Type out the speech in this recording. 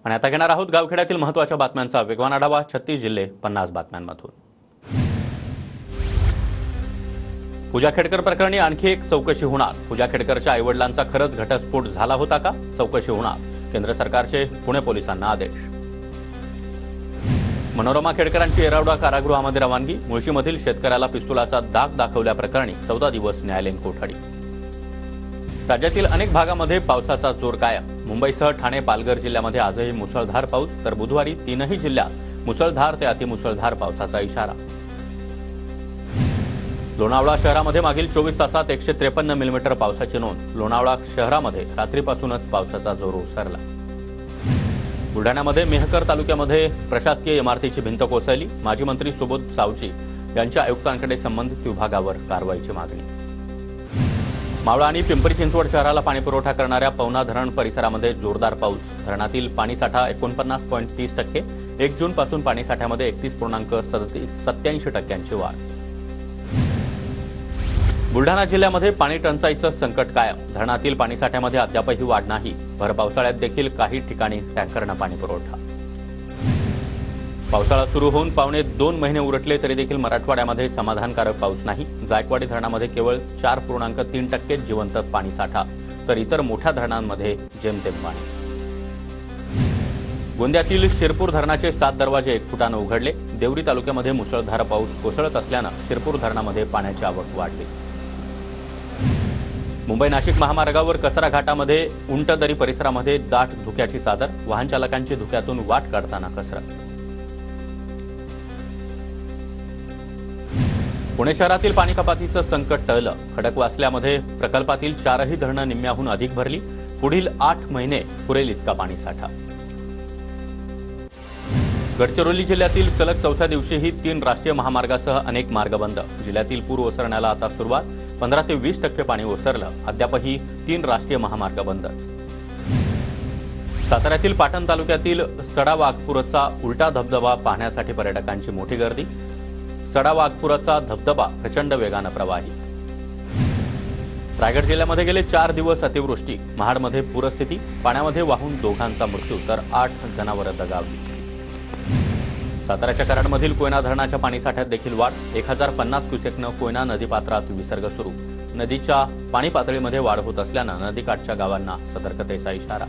आणि आता घेणार आहोत गावखेड्यातील महत्त्वाच्या बातम्यांचा वेगवान आढावा. 36 जिल्हे 50 बातम्यांमधून. पूजा खेडकर प्रकरणी आणखी एक चौकशी होणार. पूजा खेडकरच्या आईवडिलांचा खरंच घटस्फोट झाला होता का? चौकशी होणार. केंद्र सरकारचे पुणे पोलिसांना आदेश. मनोरमा खेडकरांची येरवडा कारागृहामध्ये रवानगी. मुळशीमधील शेतकऱ्याला पिस्तुलाचा दाग दाखवल्याप्रकरणी 14 दिवस न्यायालयीन कोठडी. राज्यातील अनेक भागामध्ये पावसाचा जोर कायम. मुंबईसह ठाणे, पालघर जिल्ह्यामध्ये आजही मुसळधार पाऊस, तर बुधवारी 3ही जिल्ह्यात मुसळधार ते अतिमुसळधार पावसाचा इशारा. लोणावळा शहरामध्ये मागील 24 तासात 153 मिलीमीटर पावसाची नोंद. लोणावळा शहरामध्ये रात्रीपासूनच पावसाचा जोर ओसरला. बुलढाण्यामध्ये मेहकर तालुक्यामध्ये प्रशासकीय इमारतीची भिंत कोसळली. माजी मंत्री सुबोध सावजी यांच्या आयुक्तांकडे संबंधित विभागावर कारवाईची मागणी. मावळा आणि पिंपरी चिंचवड शहराला पाणीपुरवठा करणाऱ्या पवना धरण परिसरामध्ये जोरदार पाऊस. धरणातील पाणीसाठा 49.30%. 1 जूनपासून पाणीसाठ्यामध्ये 31.87% वाढ. बुलढाणा जिल्ह्यामध्ये पाणी टंचाईचं संकट कायम. धरणातील पाणीसाठ्यामध्ये अद्यापही वाढ नाही. भर पावसाळ्यात देखील काही ठिकाणी टँकरनं पाणीपुरवठा. पावसाळा सुरू होऊन पावणे 2 महिने उरटले तरी देखील मराठवाड्यामध्ये समाधानकारक पाऊस नाही. जायकवाडी धरणामध्ये केवळ 4.3% जिवंत पाणीसाठा, तर इतर मोठ्या धरणांमध्ये जेमतेम पाणी. गोंदियातील शिरपूर धरणाचे 7 दरवाजे 1 फुटानं उघडले. देवरी तालुक्यामध्ये मुसळधार पाऊस कोसळत असल्यानं शिरपूर धरणामध्ये पाण्याची आवक वाढली. मुंबई नाशिक महामार्गावर कसरा घाटामध्ये उंटदरी परिसरामध्ये दाट धुक्याची चादर. वाहन चालकांची धुक्यातून वाट काढताना कसरत. पुणे शहरातील पाणी कपातीचं संकट टळलं. खडकवासल्यामध्ये प्रकल्पातील 4ही धरणं निम्म्याहून अधिक भरली. पुढील 8 महिने पुरेल इतका पाणीसाठा. गडचिरोली जिल्ह्यातील सलग 4थ्या दिवशीही 3 राष्ट्रीय महामार्गासह अनेक मार्ग बंद. जिल्ह्यातील पूर ओसरण्याला आता सुरुवात. 15 ते 20% पाणी ओसरलं. अद्यापही 3 राष्ट्रीय महामार्ग बंदच. साताऱ्यातील पाटण तालुक्यातील सडावाघपुराचा उलटा धबधबा पाहण्यासाठी पर्यटकांची मोठी गर्दी. सडावाघपुराचा धबधबा प्रचंड वेगानं प्रवाहित. रायगड जिल्ह्यामध्ये गेले 4 दिवस अतिवृष्टी. महाडमध्ये पूरस्थिती. पाण्यामध्ये वाहून 2घांचा मृत्यू तर 8 जनावरं दगावली. साताऱ्याच्या कराडमधील कोयना धरणाच्या पाणीसाठ्यात देखील वाढ. 1050 क्युसेकनं कोयना नदीपात्रात विसर्ग सुरू. नदीच्या पाणी पातळीमध्ये वाढ होत असल्यानं नदीकाठच्या गावांना सतर्कतेचा इशारा.